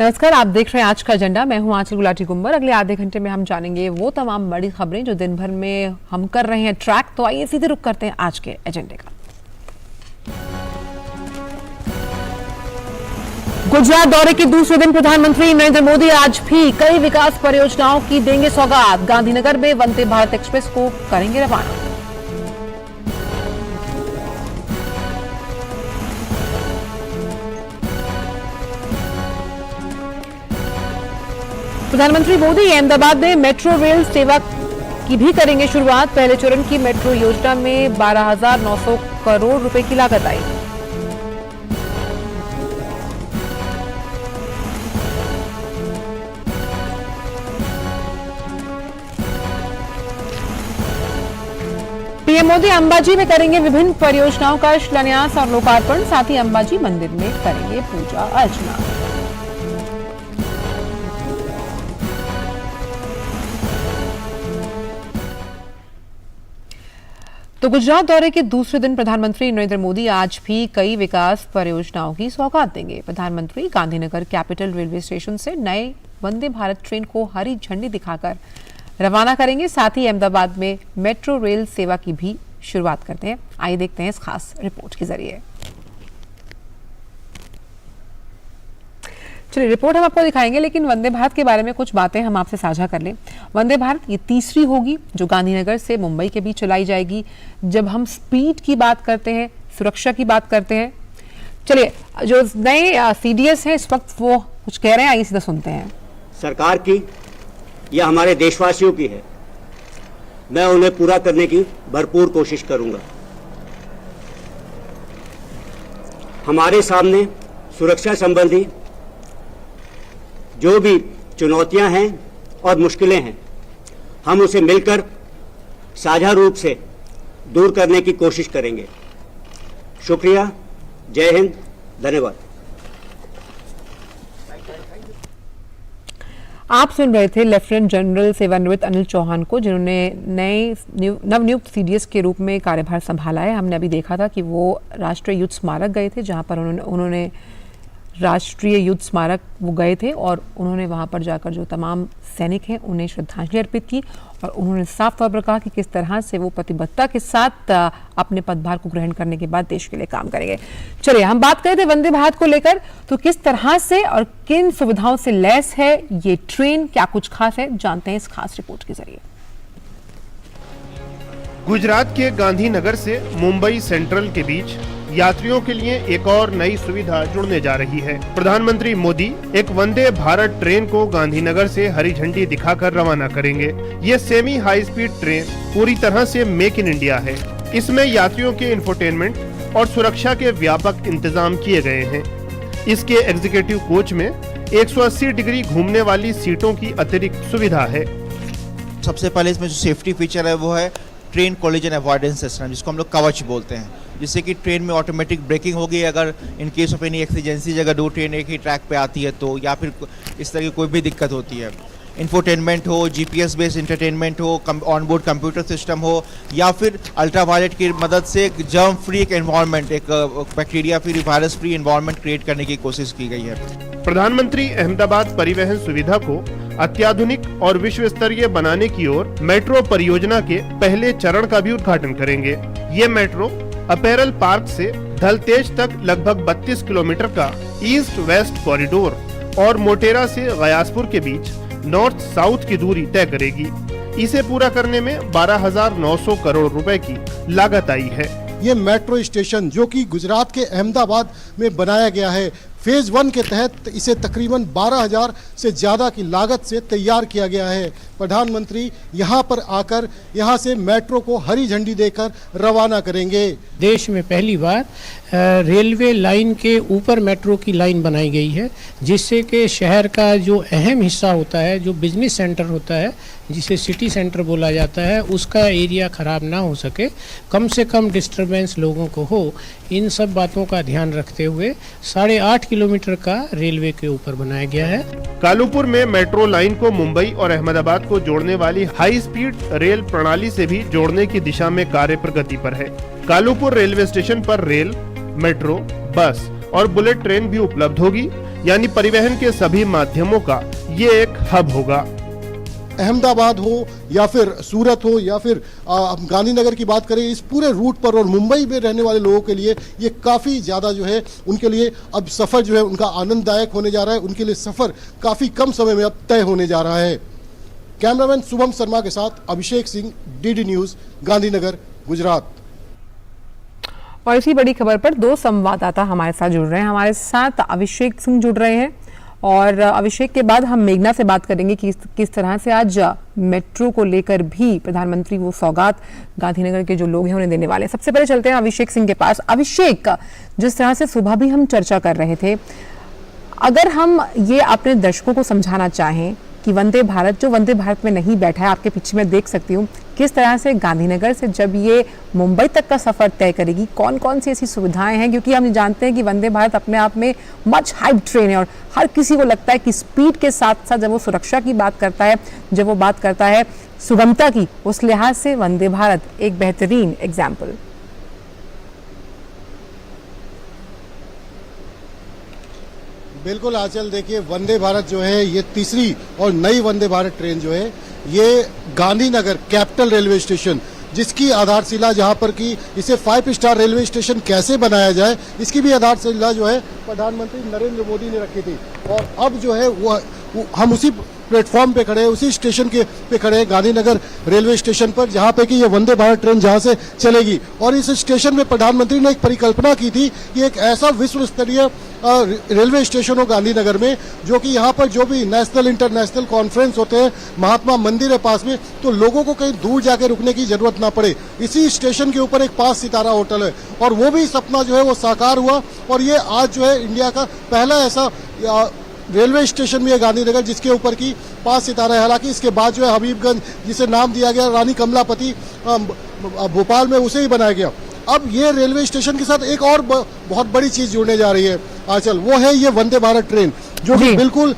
नमस्कार, आप देख रहे हैं आज का एजेंडा। मैं हूं आंचल गुलाटी गुंबर। अगले आधे घंटे में हम जानेंगे वो तमाम बड़ी खबरें जो दिन भर में हम कर रहे हैं ट्रैक। तो आइए सीधे रुख करते हैं आज के एजेंडे का। गुजरात दौरे के दूसरे दिन प्रधानमंत्री नरेंद्र मोदी आज भी कई विकास परियोजनाओं की देंगे सौगात। गांधीनगर में वंदे भारत एक्सप्रेस को करेंगे रवाना। प्रधानमंत्री मोदी अहमदाबाद में मेट्रो रेल सेवा की भी करेंगे शुरुआत। पहले चरण की मेट्रो योजना में 12,900 करोड़ रुपए की लागत आई। पीएम मोदी अंबाजी में करेंगे विभिन्न परियोजनाओं का शिलान्यास और लोकार्पण। साथ ही अंबाजी मंदिर में करेंगे पूजा अर्चना। तो गुजरात दौरे के दूसरे दिन प्रधानमंत्री नरेंद्र मोदी आज भी कई विकास परियोजनाओं की सौगात देंगे। प्रधानमंत्री गांधीनगर कैपिटल रेलवे स्टेशन से नए वंदे भारत ट्रेन को हरी झंडी दिखाकर रवाना करेंगे। साथ ही अहमदाबाद में मेट्रो रेल सेवा की भी शुरुआत करते हैं। आइए देखते हैं इस खास रिपोर्ट के जरिए। चलिए, रिपोर्ट हम आपको दिखाएंगे, लेकिन वंदे भारत के बारे में कुछ बातें हम आपसे साझा कर लें। वंदे भारत ये तीसरी होगी जो गांधीनगर से मुंबई के बीच चलाई जाएगी। जब हम स्पीड की बात करते हैं, सुरक्षा की बात करते हैं, चलिए जो नए सीडीएस हैं इस वक्त वो कुछ कह रहे हैं, आइए सीधा सुनते हैं। सरकार की या हमारे देशवासियों की है, मैं उन्हें पूरा करने की भरपूर कोशिश करूंगा। हमारे सामने सुरक्षा संबंधी जो भी चुनौतियां हैं और मुश्किलें हैं, हम उसे मिलकर साझा रूप से दूर करने की कोशिश करेंगे। शुक्रिया, जय हिंद, धन्यवाद। आप सुन रहे थे लेफ्टिनेंट जनरल सेवानिवृत्त अनिल चौहान को, जिन्होंने नए नवनियुक्त सीडीएस के रूप में कार्यभार संभाला है। हमने अभी देखा था कि वो राष्ट्रीय युद्ध स्मारक गए थे, जहां पर उन्होंने राष्ट्रीय युद्ध स्मारक वो गए थे और उन्होंने वहां पर जाकर जो तमाम सैनिक हैं उन्हें श्रद्धांजलि अर्पित की। और उन्होंने साफ तौर पर कहा कि किस तरह से वो प्रतिबद्धता के साथ अपने पदभार को ग्रहण करने के बाद देश के लिए काम करेंगे। चलिए, हम बात करें थे वंदे भारत को लेकर, तो किस तरह से और किन सुविधाओं से लैस है ये ट्रेन, क्या कुछ खास है, जानते हैं इस खास रिपोर्ट के जरिए। गुजरात के गांधीनगर से मुंबई सेंट्रल के बीच यात्रियों के लिए एक और नई सुविधा जुड़ने जा रही है। प्रधानमंत्री मोदी एक वंदे भारत ट्रेन को गांधीनगर से हरी झंडी दिखाकर रवाना करेंगे। ये सेमी हाई स्पीड ट्रेन पूरी तरह से मेक इन इंडिया है। इसमें यात्रियों के इंफोटेनमेंट और सुरक्षा के व्यापक इंतजाम किए गए हैं। इसके एग्जीक्यूटिव कोच में 180 डिग्री घूमने वाली सीटों की अतिरिक्त सुविधा है। सबसे पहले इसमें जो सेफ्टी फीचर है वो है ट्रेन कोलिजन अवॉइडेंस सिस्टम, जिसको हम लोग कवच बोलते हैं, जिससे कि ट्रेन में ऑटोमेटिक ब्रेकिंग होगी अगर in case of any exigency, अगर दो ट्रेन एक ही ट्रैक पे आती है तो, या फिर इस तरह की कोई भी दिक्कत होती है। इंफोटेनमेंट हो, जीपीएस बेस्ड इंटरटेनमेंट हो, ऑनबोर्ड कंप्यूटर सिस्टम हो, या फिर अल्ट्रावायलेट की मदद से एक जर्म फ्री एक एनवायरनमेंट, एक bacteria free, virus free environment create करने की कोशिश की गई है। प्रधानमंत्री अहमदाबाद परिवहन सुविधा को अत्याधुनिक और विश्व स्तरीय बनाने की ओर मेट्रो परियोजना के पहले चरण का भी उद्घाटन करेंगे। ये मेट्रो अपैरल पार्क से धलतेज तक लगभग 32 किलोमीटर का ईस्ट वेस्ट कॉरिडोर और मोटेरा से गयासपुर के बीच नॉर्थ साउथ की दूरी तय करेगी। इसे पूरा करने में 12,900 करोड़ रुपए की लागत आई है। ये मेट्रो स्टेशन जो कि गुजरात के अहमदाबाद में बनाया गया है, फेज 1 के तहत इसे तकरीबन 12,000 से ज़्यादा की लागत से तैयार किया गया है। प्रधानमंत्री यहाँ पर आकर यहाँ से मेट्रो को हरी झंडी देकर रवाना करेंगे। देश में पहली बार रेलवे लाइन के ऊपर मेट्रो की लाइन बनाई गई है, जिससे कि शहर का जो अहम हिस्सा होता है, जो बिजनेस सेंटर होता है, जिसे सिटी सेंटर बोला जाता है, उसका एरिया खराब ना हो सके, कम से कम डिस्टरबेंस लोगों को हो, इन सब बातों का ध्यान रखते हुए 8.5 किलोमीटर का रेलवे के ऊपर बनाया गया है। कालूपुर में मेट्रो लाइन को मुंबई और अहमदाबाद को जोड़ने वाली हाई स्पीड रेल प्रणाली से भी जोड़ने की दिशा में कार्य प्रगति पर है। कालूपुर रेलवे स्टेशन पर रेल, मेट्रो, बस और बुलेट ट्रेन भी उपलब्ध होगी। यानी परिवहन के सभी माध्यमों का ये एक हब होगा। अहमदाबाद हो या फिर सूरत हो या फिर गांधीनगर की बात करें, इस पूरे रूट पर और मुंबई में रहने वाले लोगों के लिए ये काफ़ी ज़्यादा जो है उनके लिए अब सफ़र जो है उनका आनंददायक होने जा रहा है। उनके लिए सफ़र काफ़ी कम समय में अब तय होने जा रहा है। कैमरामैन शुभम शर्मा के साथ अभिषेक सिंह, डीडी न्यूज़, गांधीनगर, गुजरात। और इसी बड़ी खबर पर दो संवाददाता हमारे साथ जुड़ रहे हैं। हमारे साथ अभिषेक सिंह जुड़ रहे हैं और अभिषेक के बाद हम मेघना से बात करेंगे कि किस तरह से आज मेट्रो को लेकर भी प्रधानमंत्री वो सौगात गांधीनगर के जो लोग हैं उन्हें देने वाले हैं। सबसे पहले चलते हैं अभिषेक सिंह के पास। अभिषेक, जिस तरह से सुबह भी हम चर्चा कर रहे थे, अगर हम ये अपने दर्शकों को समझाना चाहें कि वंदे भारत जो वंदे भारत में नहीं बैठा है, आपके पीछे मैं देख सकती हूँ, किस तरह से गांधीनगर से जब ये मुंबई तक का सफर तय करेगी, कौन कौन सी ऐसी सुविधाएं हैं, क्योंकि हम जानते हैं कि वंदे भारत अपने आप में मच हाइप ट्रेन है और हर किसी को लगता है कि स्पीड के साथ साथ जब वो सुरक्षा की बात करता है, जब वो बात करता है सुगमता की, उस लिहाज से वंदे भारत एक बेहतरीन एग्जाम्पल। बिल्कुल आंचल, देखिए वंदे भारत जो है ये तीसरी और नई वंदे भारत ट्रेन जो है ये गांधीनगर कैपिटल रेलवे स्टेशन, जिसकी आधारशिला जहां पर कि इसे 5 स्टार रेलवे स्टेशन कैसे बनाया जाए, इसकी भी आधारशिला जो है प्रधानमंत्री नरेंद्र मोदी ने रखी थी। और अब जो है वो हम उसी प्लेटफॉर्म पे खड़े हैं, उसी स्टेशन के पे खड़े हैं, गांधीनगर रेलवे स्टेशन पर, जहां पे कि ये वंदे भारत ट्रेन जहां से चलेगी। और इस स्टेशन में प्रधानमंत्री ने एक परिकल्पना की थी कि एक ऐसा विश्व स्तरीय रेलवे स्टेशन हो गांधीनगर में, जो कि यहाँ पर जो भी नेशनल इंटरनेशनल कॉन्फ्रेंस होते हैं, महात्मा मंदिर है पास में, तो लोगों को कहीं दूर जाके रुकने की जरूरत ना पड़े। इसी स्टेशन के ऊपर एक 5 सितारा होटल है और वो भी सपना जो है वो साकार हुआ। और ये आज जो है इंडिया का पहला ऐसा रेलवे स्टेशन भी है गांधीनगर जिसके ऊपर की 5 सितारा है। हालांकि इसके बाद जो है हबीबगंज, जिसे नाम दिया गया रानी कमलापति भोपाल में, उसे ही बनाया गया। अब ये रेलवे स्टेशन के साथ एक और बहुत बड़ी चीज जुड़ने जा रही है आंचल, वो है ये वंदे भारत ट्रेन, जो कि बिल्कुल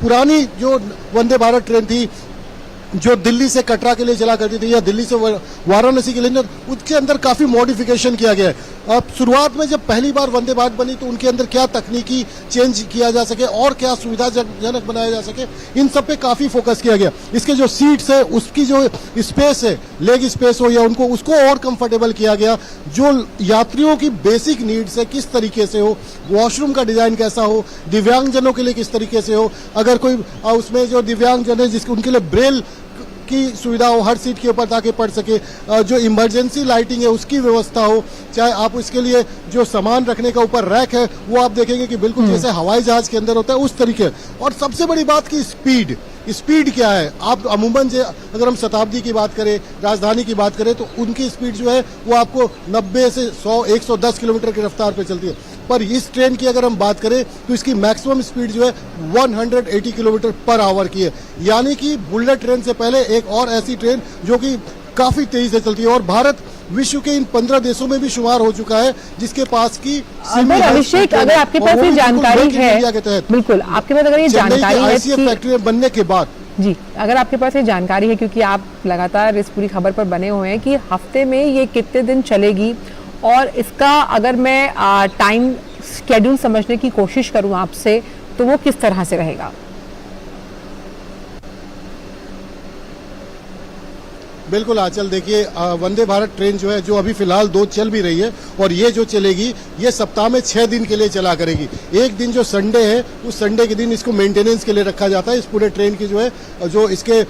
पुरानी जो वंदे भारत ट्रेन थी, जो दिल्ली से कटरा के लिए चला करती थी या दिल्ली से वाराणसी के लिए, उसके अंदर काफी मॉडिफिकेशन किया गया है। अब शुरुआत में जब पहली बार वंदे भारत बनी तो उनके अंदर क्या तकनीकी चेंज किया जा सके और क्या सुविधाजनक बनाया जा सके, इन सब पे काफी फोकस किया गया। इसके जो सीट्स है, उसकी जो स्पेस है, लेग स्पेस हो या उसको और कंफर्टेबल किया गया। जो यात्रियों की बेसिक नीड्स है किस तरीके से हो, वॉशरूम का डिजाइन कैसा हो, दिव्यांगजनों के लिए किस तरीके से हो, अगर कोई उसमें जो दिव्यांगजन है जिसके उनके लिए ब्रेल की सुविधा हो हर सीट के ऊपर ताकि पढ़ सके, जो इमरजेंसी लाइटिंग है उसकी व्यवस्था हो, चाहे आप इसके लिए जो सामान रखने का ऊपर रैक है वो आप देखेंगे कि बिल्कुल जैसे हवाई जहाज के अंदर होता है उस तरीके। और सबसे बड़ी बात की स्पीड क्या है। आप अमूमन अगर हम शताब्दी की बात करें, राजधानी की बात करें, तो उनकी स्पीड जो है वो आपको 90 से 100-110 किलोमीटर की रफ्तार पे चलती है। पर इस ट्रेन की अगर हम बात करें तो इसकी मैक्सिमम स्पीड जो है 180 किलोमीटर पर आवर की है। यानी कि बुलेट ट्रेन से पहले एक और ऐसी ट्रेन जो कि काफी तेजी से चलती है। और भारत विश्व के इन 15 देशों में भी शुमार हो चुका है जिसके पास की अभिषेक, अगर आपके पास ये जानकारी है, बिल्कुल आपके पास अगर ये जानकारी है फैक्ट्री बनने के बाद, जी अगर आपके पास ये जानकारी है, क्योंकि आप लगातार इस पूरी खबर पर बने हुए हैं कि हफ्ते में ये कितने दिन चलेगी, और इसका अगर मैं टाइम स्केड्यूल समझने की कोशिश करूं आपसे, तो वो किस तरह से रहेगा? बिल्कुल आंचल, देखिए वंदे भारत ट्रेन जो है, जो अभी फिलहाल 2 चल भी रही है और ये जो चलेगी ये सप्ताह में 6 दिन के लिए चला करेगी। एक दिन जो संडे है, उस संडे के दिन इसको मेंटेनेंस के लिए रखा जाता है। इस पूरे ट्रेन की जो है, जो इसके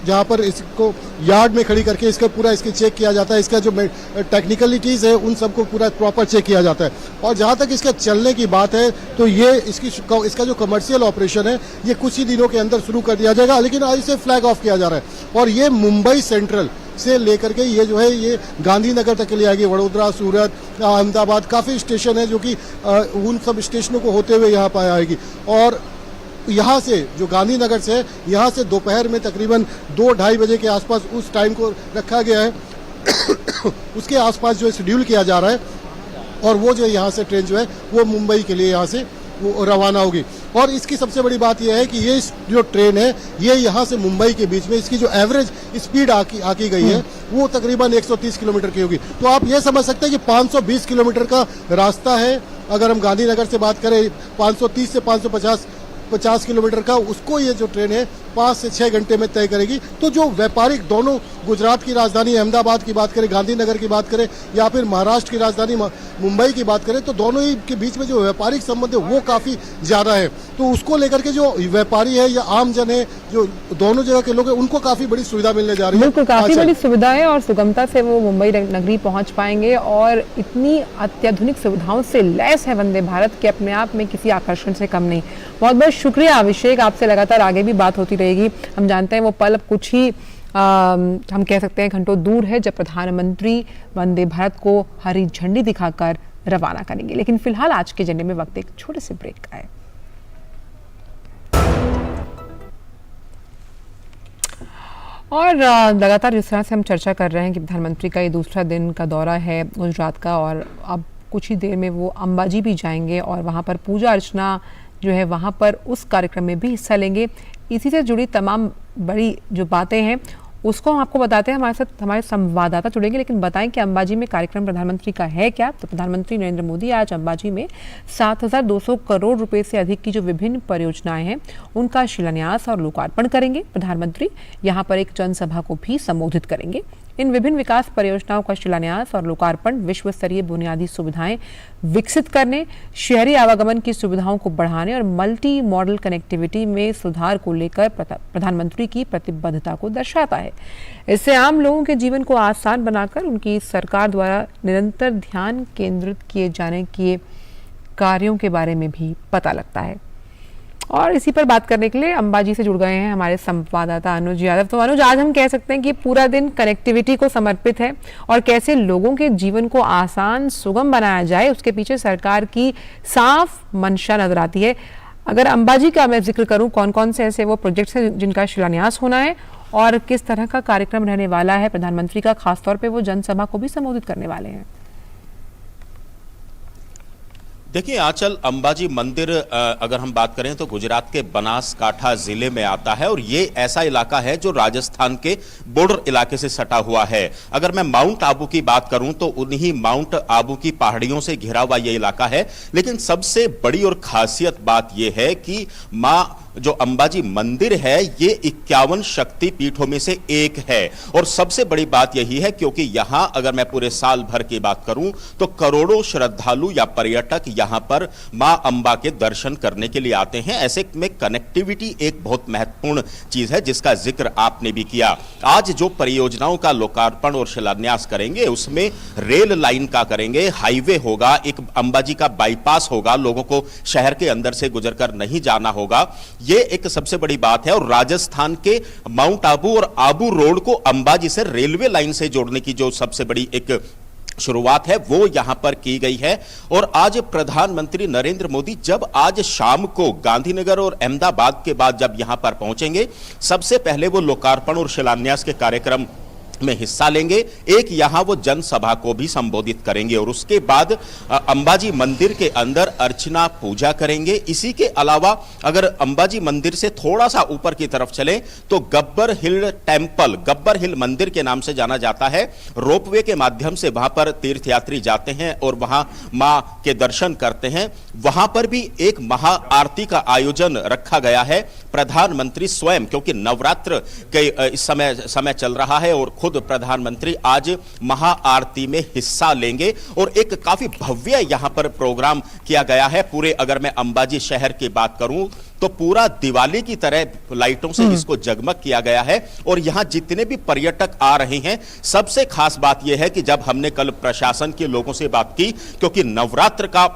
जहाँ पर इसको यार्ड में खड़ी करके इसका पूरा इसकी चेक किया जाता है, इसका जो टेक्निकलिटीज है उन सबको पूरा प्रॉपर चेक किया जाता है। और जहाँ तक इसका चलने की बात है तो ये इसका जो कमर्शियल ऑपरेशन है ये कुछ ही दिनों के अंदर शुरू कर दिया जाएगा, लेकिन आज इसे फ्लैग ऑफ किया जा रहा है। और ये मुंबई सेंट्रल से लेकर के ये जो है ये गांधीनगर तक के लिए आएगी। वडोदरा, सूरत, अहमदाबाद, काफी स्टेशन है जो कि उन सब स्टेशनों को होते हुए यहाँ पर आएगी। और यहाँ से जो गांधीनगर से है, यहाँ से दोपहर में तकरीबन 2-2:30 बजे के आसपास उस टाइम को रखा गया है उसके आसपास जो शेड्यूल किया जा रहा है। और वो जो यहाँ से ट्रेन जो है वो मुंबई के लिए यहाँ से वो रवाना होगी। और इसकी सबसे बड़ी बात यह है कि ये जो ट्रेन है ये यहाँ से मुंबई के बीच में इसकी जो एवरेज स्पीड आकी गई है वो तकरीबन 130 किलोमीटर की होगी। तो आप ये समझ सकते हैं कि 520 किलोमीटर का रास्ता है। अगर हम गांधीनगर से बात करें 530 से 550 किलोमीटर का, उसको ये जो ट्रेन है 5 से 6 घंटे में तय करेगी। तो जो व्यापारिक दोनों, गुजरात की राजधानी अहमदाबाद की बात करें, गांधीनगर की बात करें या फिर महाराष्ट्र की राजधानी मुंबई की बात करें, तो दोनों ही के बीच में जो व्यापारिक संबंध है वो काफ़ी ज़्यादा है। तो उसको लेकर के जो व्यापारी है या आम जन है, जो दोनों जगह के लोग हैं, उनको काफ़ी बड़ी सुविधा मिलने जा रही है। बिल्कुल, काफ़ी बड़ी सुविधा है और सुगमता से वो मुंबई नगरी पहुंच पाएंगे और इतनी अत्याधुनिक सुविधाओं से लैस है वंदे भारत के अपने आप में किसी आकर्षण से कम नहीं। बहुत बहुत शुक्रिया अभिषेक, आपसे लगातार आगे भी बात होती रहेगी। हम जानते हैं वो पल अब कुछ ही हम कह सकते हैं घंटों दूर है जब प्रधानमंत्री वंदे भारत को हरी झंडी दिखाकर रवाना करेंगे। लेकिन फिलहाल आज के एजेंडे में वक्त एक छोटे से ब्रेक का है। और लगातार जिस तरह से हम चर्चा कर रहे हैं कि प्रधानमंत्री का ये दूसरा दिन का दौरा है गुजरात का और अब कुछ ही देर में वो अंबाजी भी जाएंगे और वहाँ पर पूजा अर्चना जो है वहाँ पर उस कार्यक्रम में भी हिस्सा लेंगे। इसी से जुड़ी तमाम बड़ी जो बातें हैं उसको हम आपको बताते हैं। हमारे साथ हमारे संवाददाता जुड़ेंगे, लेकिन बताएं कि अंबाजी में कार्यक्रम प्रधानमंत्री का है क्या। तो प्रधानमंत्री नरेंद्र मोदी आज अंबाजी में 7,200 करोड़ रुपए से अधिक की जो विभिन्न परियोजनाएं हैं उनका शिलान्यास और लोकार्पण करेंगे। प्रधानमंत्री यहाँ पर एक जनसभा को भी संबोधित करेंगे। इन विभिन्न विकास परियोजनाओं का शिलान्यास और लोकार्पण विश्व स्तरीय बुनियादी सुविधाएं विकसित करने, शहरी आवागमन की सुविधाओं को बढ़ाने और मल्टी मॉडल कनेक्टिविटी में सुधार को लेकर प्रधानमंत्री की प्रतिबद्धता को दर्शाता है। इससे आम लोगों के जीवन को आसान बनाकर उनकी सरकार द्वारा निरंतर ध्यान केंद्रित किए जाने के कार्यों के बारे में भी पता लगता है। और इसी पर बात करने के लिए अंबाजी से जुड़ गए हैं हमारे संवाददाता अनुज यादव। तो अनुज, आज हम कह सकते हैं कि पूरा दिन कनेक्टिविटी को समर्पित है और कैसे लोगों के जीवन को आसान सुगम बनाया जाए उसके पीछे सरकार की साफ मंशा नजर आती है। अगर अंबाजी का मैं जिक्र करूं, कौन कौन से ऐसे वो प्रोजेक्ट्स हैं जिनका शिलान्यास होना है और किस तरह का कार्यक्रम रहने वाला है प्रधानमंत्री का, खासतौर पर वो जनसभा को भी संबोधित करने वाले हैं। देखिए आंचल, अंबाजी मंदिर अगर हम बात करें तो गुजरात के बनासकांठा जिले में आता है और ये ऐसा इलाका है जो राजस्थान के बॉर्डर इलाके से सटा हुआ है। अगर मैं माउंट आबू की बात करूं तो उन्हीं माउंट आबू की पहाड़ियों से घिरा हुआ ये इलाका है। लेकिन सबसे बड़ी और खासियत बात यह है कि मां जो अंबाजी मंदिर है ये 51 शक्ति पीठों में से एक है। और सबसे बड़ी बात यही है क्योंकि यहां अगर मैं पूरे साल भर की बात करूं तो करोड़ों श्रद्धालु या पर्यटक यहां पर मां अंबा के दर्शन करने के लिए आते हैं। ऐसे में कनेक्टिविटी एक बहुत महत्वपूर्ण चीज है जिसका जिक्र आपने भी किया। आज जो परियोजनाओं का लोकार्पण और शिलान्यास करेंगे उसमें रेल लाइन का करेंगे, हाईवे होगा, एक अंबाजी का बाईपास होगा, लोगों को शहर के अंदर से गुजरकर नहीं जाना होगा। ये एक सबसे बड़ी बात है। और राजस्थान के माउंट आबू और आबू रोड को अंबाजी से रेलवे लाइन से जोड़ने की जो सबसे बड़ी एक शुरुआत है वो यहां पर की गई है। और आज प्रधानमंत्री नरेंद्र मोदी जब आज शाम को गांधीनगर और अहमदाबाद के बाद जब यहां पर पहुंचेंगे, सबसे पहले वो लोकार्पण और शिलान्यास के कार्यक्रम में हिस्सा लेंगे। एक यहां वो जनसभा को भी संबोधित करेंगे और उसके बाद अंबाजी मंदिर के अंदर अर्चना पूजा करेंगे। इसी के अलावा अगर अंबाजी मंदिर से थोड़ा सा ऊपर की तरफ चलें तो गब्बर हिल टेंपल, गब्बर हिल मंदिर के नाम से जाना जाता है। रोपवे के माध्यम से वहां पर तीर्थयात्री जाते हैं और वहां मां के दर्शन करते हैं। वहां पर भी एक महाआरती का आयोजन रखा गया है। प्रधानमंत्री स्वयं, क्योंकि नवरात्र के इस समय चल रहा है और खुद प्रधानमंत्री आज महाआरती में हिस्सा लेंगे और एक काफी भव्य यहां पर प्रोग्राम किया गया है। पूरे अगर मैं अंबाजी शहर की बात करूं तो पूरा दिवाली की तरह लाइटों से इसको जगमग किया गया है। और यहां जितने भी पर्यटक आ रहे हैं, सबसे खास बात यह है कि जब हमने कल प्रशासन के लोगों से बात की, क्योंकि नवरात्र का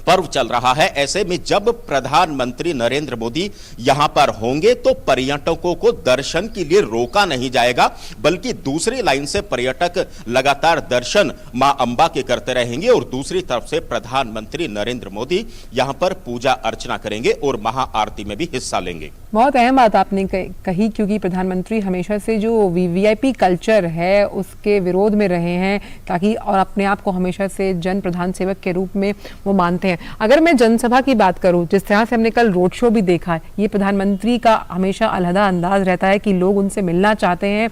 पर्व चल रहा है, ऐसे में जब प्रधानमंत्री नरेंद्र मोदी यहां पर होंगे तो पर्यटकों को दर्शन के लिए रोका नहीं जाएगा, बल्कि दूसरी लाइन से पर्यटक लगातार दर्शन मां अंबा के करते रहेंगे और दूसरी तरफ से प्रधानमंत्री नरेंद्र मोदी यहां पर पूजा अर्चना करेंगे और महाआरती में भी हिस्सा लेंगे। बहुत अहम बात आपने कही, क्योंकि प्रधानमंत्री हमेशा से जो वीवीआईपी कल्चर है उसके विरोध में रहे हैं, ताकि और अपने आप को हमेशा से जन प्रधान सेवक के रूप में वो मानते हैं। हैं। अगर मैं जनसभा की बात करूं, जिस तरह से हमने कल रोड शो भी देखा, ये प्रधानमंत्री का हमेशा अलहदा अंदाज रहता है कि लोग उनसे मिलना चाहते हैं,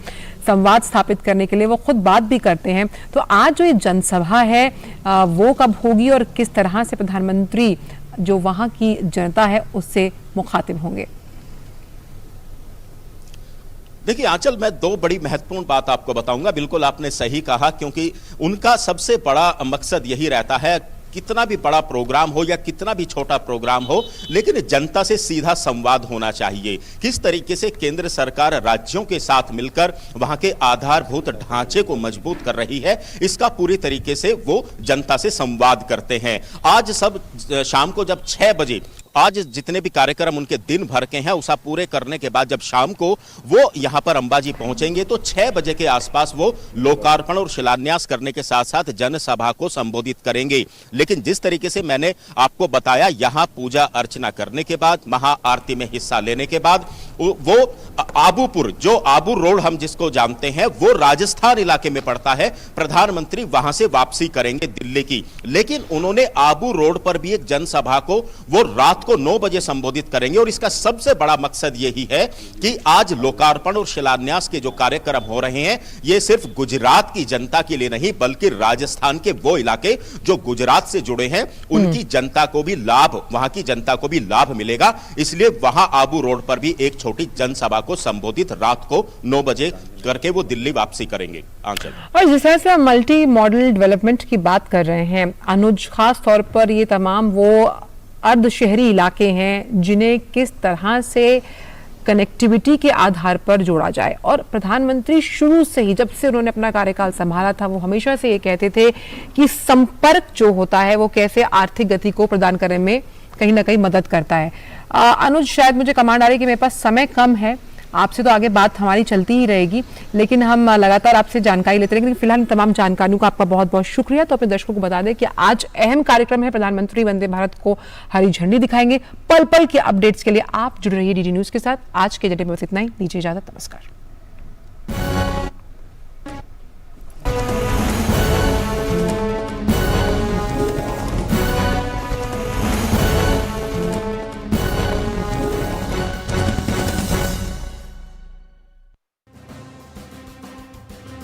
संवाद स्थापित करने के लिए वो खुद बात भी करते हैं। तो आज जो ये जनसभा है वो कब होगी और किस तरह से प्रधानमंत्री जो वहां की जनता है उससे मुखातिब होंगे? देखिए आंचल, मैं दो बड़ी महत्वपूर्ण बात आपको बताऊंगा। बिल्कुल आपने सही कहा, क्योंकि उनका सबसे बड़ा मकसद यही रहता है, कितना भी बड़ा प्रोग्राम हो या कितना भी छोटा प्रोग्राम हो, लेकिन जनता से सीधा संवाद होना चाहिए। किस तरीके से केंद्र सरकार राज्यों के साथ मिलकर वहां के आधारभूत ढांचे को मजबूत कर रही है, इसका पूरी तरीके से वो जनता से संवाद करते हैं। आज सब शाम को जब 6 बजे आज जितने भी कार्यक्रम उनके दिन भर के हैं उसा पूरे करने के बाद जब शाम को वो यहां पर अंबाजी पहुंचेंगे तो 6 बजे के आसपास वो लोकार्पण और शिलान्यास करने के साथ साथ जनसभा को संबोधित करेंगे। लेकिन जिस तरीके से मैंने आपको बताया, यहां पूजा अर्चना करने के बाद, महाआरती में हिस्सा लेने के बाद वो आबूपुर, जो आबू रोड हम जिसको जानते हैं, वो राजस्थान इलाके में पड़ता है, प्रधानमंत्री वहां से वापसी करेंगे दिल्ली की। लेकिन उन्होंने आबू रोड पर भी एक जनसभा को वो रात को 9 बजे संबोधित करेंगे और इसका सबसे बड़ा मकसद यही है कि आज लोकार्पण और शिलान्यास के जो कार्यक्रम हो रहे हैं, ये सिर्फ गुजरात की जनता के लिए नहीं बल्कि राजस्थान के वो इलाके जो गुजरात से जुड़े हैं उनकी जनता को भी लाभ, वहां की जनता को भी लाभ मिलेगा। इसलिए वहां आबू रोड पर भी एक छोटी जनसभा को संबोधित रात को 9 बजे करके वो दिल्ली वापसी करेंगे। और जिस तरह से हम मल्टी मॉडल डेवलपमेंट की बात कर रहे हैं अनुज, खास तौर पर ये तमाम वो अर्ध शहरी इलाके हैं जिन्हें किस तरह से कनेक्टिविटी के आधार पर जोड़ा जाए। और प्रधानमंत्री शुरू से ही, जब से उन्होंने अपना कार्यकाल संभाला था, वो हमेशा से ये कहते थे कि संपर्क जो होता है वो कैसे आर्थिक गति को प्रदान करने में कहीं ना कहीं मदद करता है। अनुज, शायद मुझे कमांड आ रही है कि मेरे पास समय कम है, आपसे तो आगे बात हमारी चलती ही रहेगी, लेकिन हम लगातार आपसे जानकारी लेते रहेंगे। फिलहाल तमाम जानकारियों का आपका बहुत बहुत शुक्रिया। तो अपने दर्शकों को बता दें कि आज अहम कार्यक्रम है, प्रधानमंत्री वंदे भारत को हरी झंडी दिखाएंगे। पल पल के अपडेट्स के लिए आप जुड़े रहिए डीडी न्यूज के साथ। आज के जडे में बस इतना ही, दीजिए इजाजत, नमस्कार।